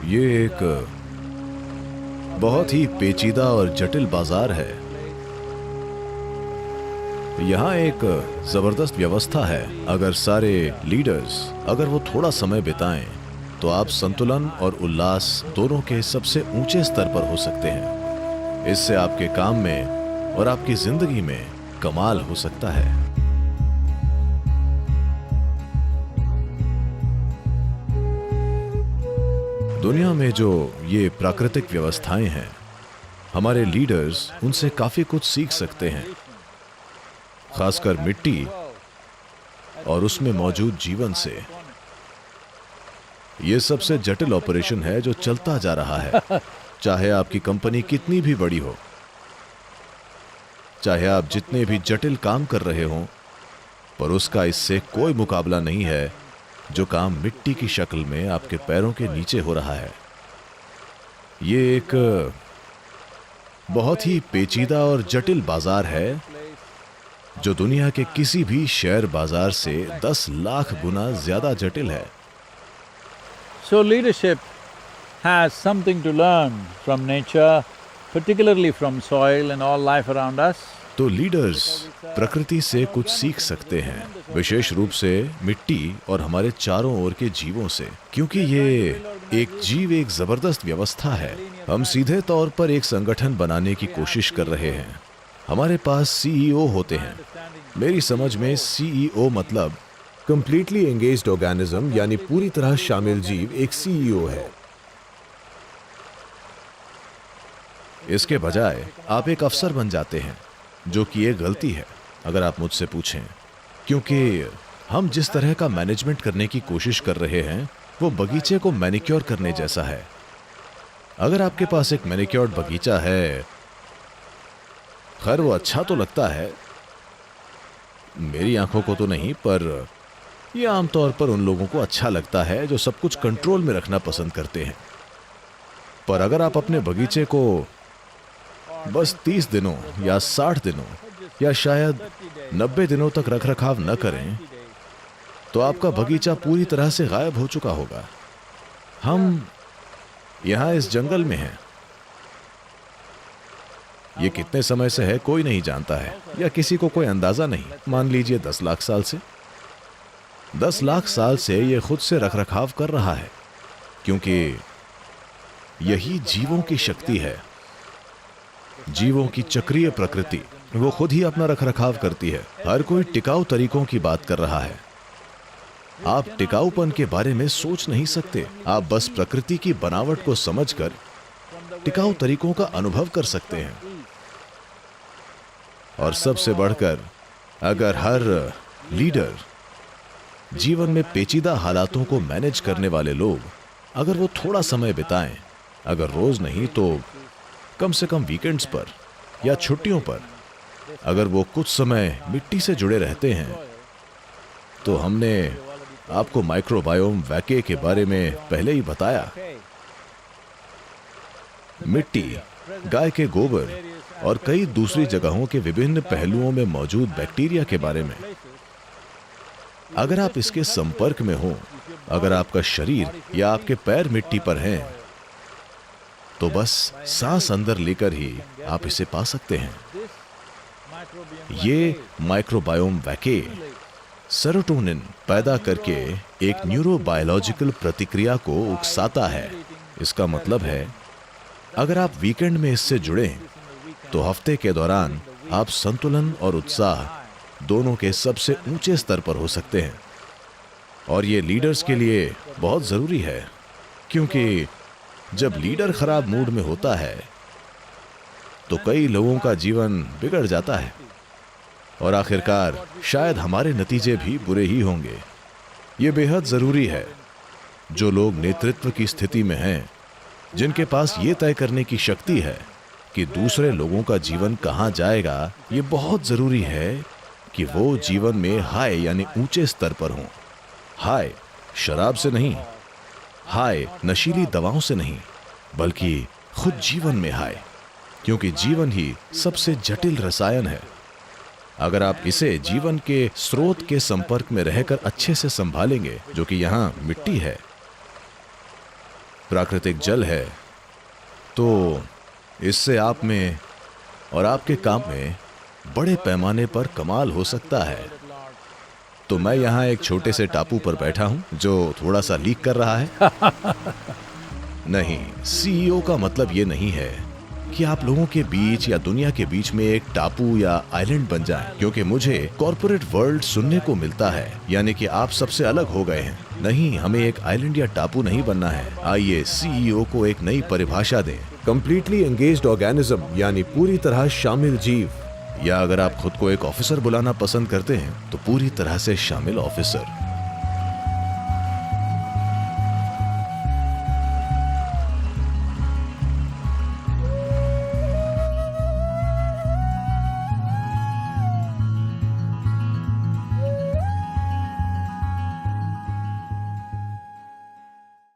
ये एक बहुत ही पेचीदा और जटिल बाजार है। यहाँ एक जबरदस्त व्यवस्था है। अगर सारे लीडर्स अगर वो थोड़ा समय बिताएं तो आप संतुलन और उल्लास दोनों के सबसे ऊंचे स्तर पर हो सकते हैं। इससे आपके काम में और आपकी जिंदगी में कमाल हो सकता है। दुनिया में जो ये प्राकृतिक व्यवस्थाएं हैं, हमारे लीडर्स उनसे काफी कुछ सीख सकते हैं, खासकर मिट्टी और उसमें मौजूद जीवन से। ये सबसे जटिल ऑपरेशन है जो चलता जा रहा है। चाहे आपकी कंपनी कितनी भी बड़ी हो, चाहे आप जितने भी जटिल काम कर रहे हों, पर उसका इससे कोई मुकाबला नहीं है जो काम मिट्टी की शक्ल में आपके पैरों के नीचे हो रहा है। ये एक बहुत ही पेचीदा और जटिल बाजार है जो दुनिया के किसी भी शेयर बाजार से 10 लाख गुना ज्यादा जटिल है। So leadership has something to learn from nature, particularly from soil and all life around us. तो लीडर्स प्रकृति से कुछ सीख सकते हैं, विशेष रूप से मिट्टी और हमारे चारों ओर के जीवों से, क्योंकि ये एक जीव एक जबरदस्त व्यवस्था है। हम सीधे तौर पर एक संगठन बनाने की कोशिश कर रहे हैं। हमारे पास सीईओ होते हैं। मेरी समझ में सीईओ मतलब कंप्लीटली एंगेज्ड ऑर्गेनिज्म, यानी पूरी तरह शामिल जीव एक सीईओ है। इसके बजाय आप एक अफसर बन जाते हैं, जो कि एक गलती है अगर आप मुझसे पूछें, क्योंकि हम जिस तरह का मैनेजमेंट करने की कोशिश कर रहे हैं वो बगीचे को मैनिक्योर करने जैसा है। अगर आपके पास एक मैनिक्योर्ड बगीचा है, खैर वो अच्छा तो लगता है, मेरी आंखों को तो नहीं, पर यह आमतौर पर उन लोगों को अच्छा लगता है जो सब कुछ कंट्रोल में रखना पसंद करते हैं। पर अगर आप अपने बगीचे को बस 30 दिनों या 60 दिनों या शायद 90 दिनों तक रखरखाव न करें तो आपका बगीचा पूरी तरह से गायब हो चुका होगा। हम यहां इस जंगल में हैं। ये कितने समय से है कोई नहीं जानता है, या किसी को कोई अंदाजा नहीं। मान लीजिए 10 लाख साल से। 10 लाख साल से ये खुद से रखरखाव कर रहा है, क्योंकि यही जीवों की शक्ति है। जीवों की चक्रीय प्रकृति, वो खुद ही अपना रखरखाव करती है। हर कोई टिकाऊ तरीकों की बात कर रहा है। आप टिकाऊपन के बारे में सोच नहीं सकते। आप बस प्रकृति की बनावट को समझकर टिकाऊ तरीकों का अनुभव कर सकते हैं। और सबसे बढ़कर, अगर हर लीडर, जीवन में पेचीदा हालातों को मैनेज करने वाले लोग, अगर वो थोड़ा समय बिताएं, अगर रोज नहीं तो कम से कम वीकेंड्स पर या छुट्टियों पर, अगर वो कुछ समय मिट्टी से जुड़े रहते हैं, तो हमने आपको माइक्रोबायोम वैके के बारे में पहले ही बताया। मिट्टी, गाय के गोबर और कई दूसरी जगहों के विभिन्न पहलुओं में मौजूद बैक्टीरिया के बारे में। अगर आप इसके संपर्क में हो, अगर आपका शरीर या आपके पैर मिट्टी पर हैं, तो बस सांस अंदर लेकर ही आप इसे पा सकते हैं। ये माइक्रोबायोम वैके सेरोटोनिन पैदा करके एक न्यूरोबायोलॉजिकल प्रतिक्रिया को उकसाता है। इसका मतलब है, अगर आप वीकेंड में इससे जुड़ें तो हफ्ते के दौरान आप संतुलन और उत्साह दोनों के सबसे ऊंचे स्तर पर हो सकते हैं। और ये लीडर्स के लिए बहुत जरूरी है, क्योंकि जब लीडर खराब मूड में होता है तो कई लोगों का जीवन बिगड़ जाता है, और आखिरकार शायद हमारे नतीजे भी बुरे ही होंगे। ये बेहद जरूरी है, जो लोग नेतृत्व की स्थिति में हैं, जिनके पास ये तय करने की शक्ति है कि दूसरे लोगों का जीवन कहां जाएगा, ये बहुत जरूरी है कि वो जीवन में हाय यानी ऊंचे स्तर पर हों। हाय शराब से नहीं, हाय नशीली दवाओं से नहीं, बल्कि खुद जीवन में हाय, क्योंकि जीवन ही सबसे जटिल रसायन है। अगर आप इसे जीवन के स्रोत के संपर्क में रहकर अच्छे से संभालेंगे, जो कि यहाँ मिट्टी है, प्राकृतिक जल है, तो इससे आप में और आपके काम में बड़े पैमाने पर कमाल हो सकता है। तो मैं यहाँ एक छोटे से टापू पर बैठा हूँ जो थोड़ा सा लीक कर रहा है। नहीं, सीईओ का मतलब ये नहीं है कि आप लोगों के बीच या दुनिया के बीच में एक टापू या आइलैंड बन जाएं, क्योंकि मुझे कॉर्पोरेट वर्ल्ड सुनने को मिलता है यानी कि आप सबसे अलग हो गए हैं। नहीं, हमें एक आइलैंड या टापू नहीं बनना है। आइए सीईओ को एक नई परिभाषा दें, कंप्लीटली एंगेज्ड ऑर्गेनिज्म यानी पूरी तरह शामिल जीव। या अगर आप खुद को एक ऑफिसर बुलाना पसंद करते हैं तो पूरी तरह से शामिल ऑफिसर।